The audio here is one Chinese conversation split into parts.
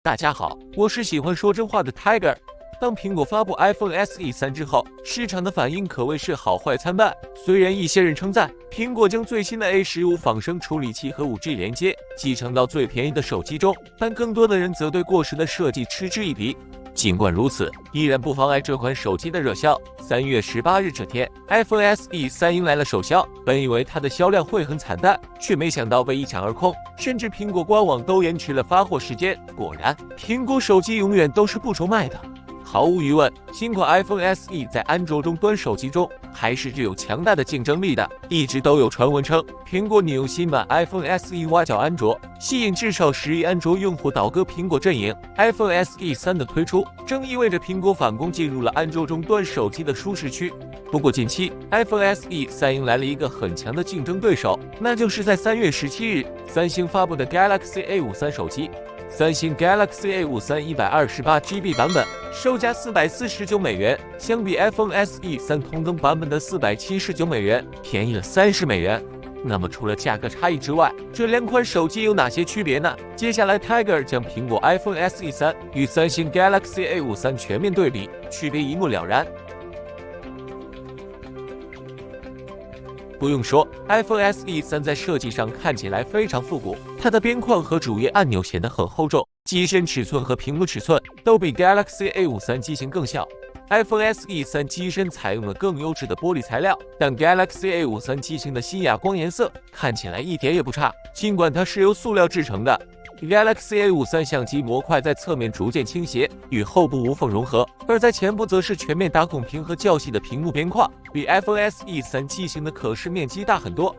大家好，我是喜欢说真话的 Tiger。当苹果发布 iPhone SE 3之后，市场的反应可谓是好坏参半。虽然一些人称赞苹果将最新的 A15 仿生处理器和 5G 连接集成到最便宜的手机中，但更多的人则对过时的设计嗤之以鼻。尽管如此，依然不妨碍这款手机的热销。3月18日这天 ，iPhone SE 3迎来了首销。本以为它的销量会很惨淡，却没想到被一抢而空，甚至苹果官网都延迟了发货时间。果然，苹果手机永远都是不愁卖的。毫无疑问，新款 iPhone SE 在安卓终端手机中还是具有强大的竞争力的。一直都有传闻称，苹果拟用新版 iPhone SE 挖角安卓，吸引至少10亿安卓用户倒戈苹果阵营。iPhone SE 3的推出，正意味着苹果反攻进入了安卓终端手机的舒适区。不过近期 iPhone SE 3迎来了一个很强的竞争对手，那就是在3月17日，三星发布的 Galaxy A53手机。三星 Galaxy A53 128GB 版本售价$449，相比 iPhone SE 3同等版本的$479，便宜了$30。那么除了价格差异之外，这两款手机有哪些区别呢？接下来 Tiger 将苹果 iPhone SE 3与三星 Galaxy A53全面对比，区别一目了然。不用说 ，iPhone SE 3在设计上看起来非常复古，它的边框和主页按钮显得很厚重，机身尺寸和屏幕尺寸都比 Galaxy A53机型更小。iPhone SE 3机身采用了更优质的玻璃材料，但 Galaxy A53机型的新哑光颜色看起来一点也不差，尽管它是由塑料制成的。Galaxy A53相机模块在侧面逐渐倾斜，与后部无缝融合，而在前部则是全面打孔屏和较细的屏幕边框，比 iPhone SE 3机型的可视面积大很多。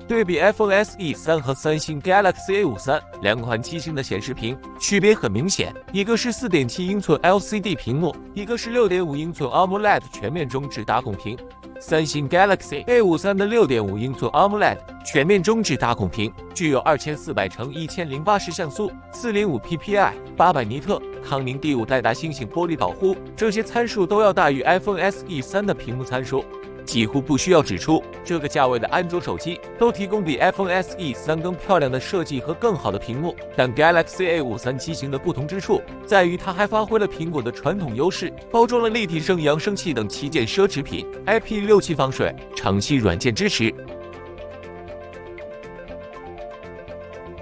对比 iPhone SE 3和三星 Galaxy A53，两款机型的显示屏区别很明显，一个是 4.7 英寸 LCD 屏幕，一个是 6.5 英寸 AMOLED 全面中置打孔屏。三星 Galaxy A53 的 6.5 英寸 AMOLED 全面中置打孔屏具有2400×1080像素、405 ppi、800尼特、康宁第5代大猩猩玻璃保护，这些参数都要大于 iPhone SE 3的屏幕参数。几乎不需要指出，这个价位的安卓手机都提供比 iPhone SE 3更漂亮的设计和更好的屏幕。但 Galaxy A53机型的不同之处在于，它还发挥了苹果的传统优势，包装了立体声扬声器等旗舰奢侈品 ，IP67 防水，长期软件支持。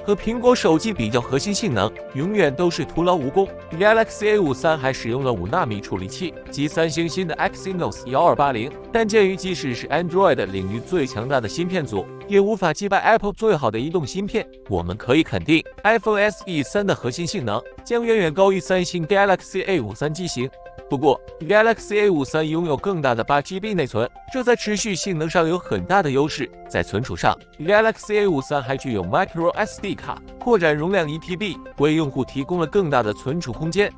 和苹果手机比较，核心性能永远都是徒劳无功。Galaxy A53还使用了5纳米处理器及三星新的 Exynos 1280，但鉴于即使是 Android 领域最强大的芯片组，也无法击败 Apple 最好的移动芯片，我们可以肯定 iPhone SE 3的核心性能将远远高于三星 Galaxy A53机型。不过 Galaxy A53拥有更大的8GB 内存，这在持续性能上有很大的优势。在存储上 ，Galaxy A53还具有 Micro SD 卡，扩展容量 1TB， 为用户提供了更大的存储空间。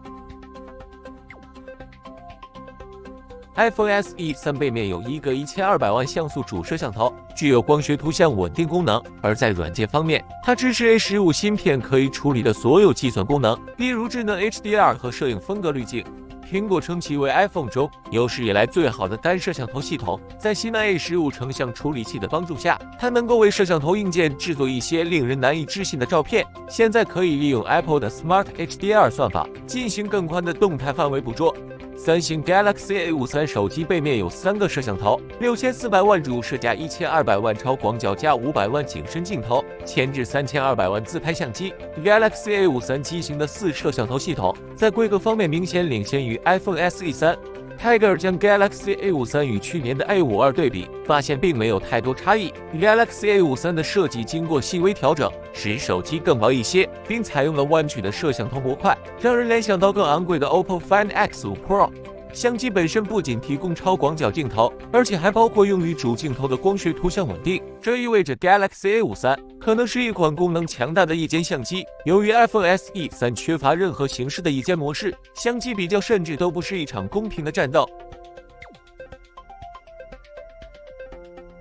iPhone SE 3背面有一个1200万像素主摄像头，具有光学图像稳定功能。而在软件方面，它支持 A15 芯片可以处理的所有计算功能，例如智能 HDR 和摄影风格滤镜。苹果称其为 iPhone 中有史以来最好的单摄像头系统，在新的 A15 成像处理器的帮助下，它能够为摄像头硬件制作一些令人难以置信的照片。现在可以利用 Apple 的 Smart HDR 算法进行更宽的动态范围捕捉。三星 Galaxy A53 手机背面有3个摄像头，6400万主摄加1200万超广角加500万景深镜头，前置3200万自拍相机。Galaxy A53 机型的4摄像头系统在规格方面明显领先于 iPhone SE 3。Tiger 将 Galaxy A53 与去年的 A52 对比，发现并没有太多差异。Galaxy A53 的设计经过细微调整，使手机更薄一些，并采用了弯曲的摄像头模块，让人联想到更昂贵的 OPPO Find X5 Pro。相机本身不仅提供超广角镜头，而且还包括用于主镜头的光学图像稳定。这意味着 Galaxy A53 可能是一款功能强大的一键相机。由于 iPhone SE 3缺乏任何形式的一键模式，相机比较甚至都不是一场公平的战斗。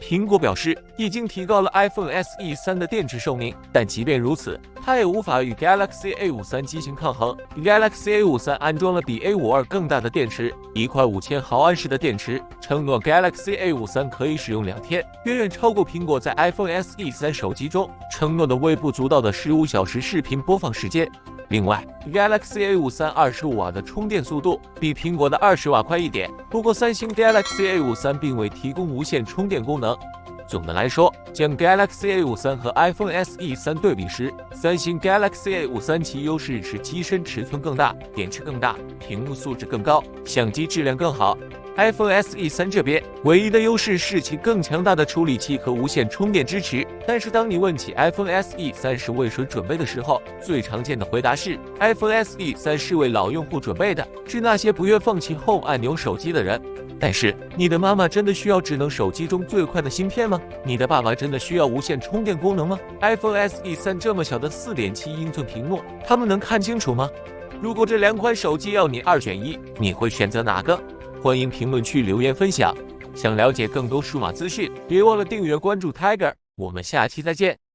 苹果表示已经提高了 iPhone SE 3的电池寿命，但即便如此，它也无法与 Galaxy A53 机型抗衡。Galaxy A53 安装了比 A52 更大的电池，一块5000毫安时的电池，承诺 Galaxy A53 可以使用2天，远远超过苹果在 iPhone SE3 手机中承诺的微不足道的15小时视频播放时间。另外 ，Galaxy A53 25瓦的充电速度比苹果的20瓦快一点，不过三星 Galaxy A53 并未提供无线充电功能。总的来说，将 Galaxy A53 和 iPhone SE3 对比时，三星 Galaxy A53 其优势是机身尺寸更大、电池更大、屏幕素质更高、相机质量更好。iPhone SE3 这边唯一的优势是其更强大的处理器和无线充电支持。但是当你问起 iPhone SE3 是为谁准备的时候，最常见的回答是 iPhone SE3 是为老用户准备的，是那些不愿放弃 Home 按钮手机的人。但是，你的妈妈真的需要智能手机中最快的芯片吗？你的爸爸真的需要无线充电功能吗？ iPhone SE3 这么小的 4.7 英寸屏幕，他们能看清楚吗？如果这2款手机要你2选1，你会选择哪个？欢迎评论区留言分享。想了解更多数码资讯，别忘了订阅关注 Tiger。我们下期再见。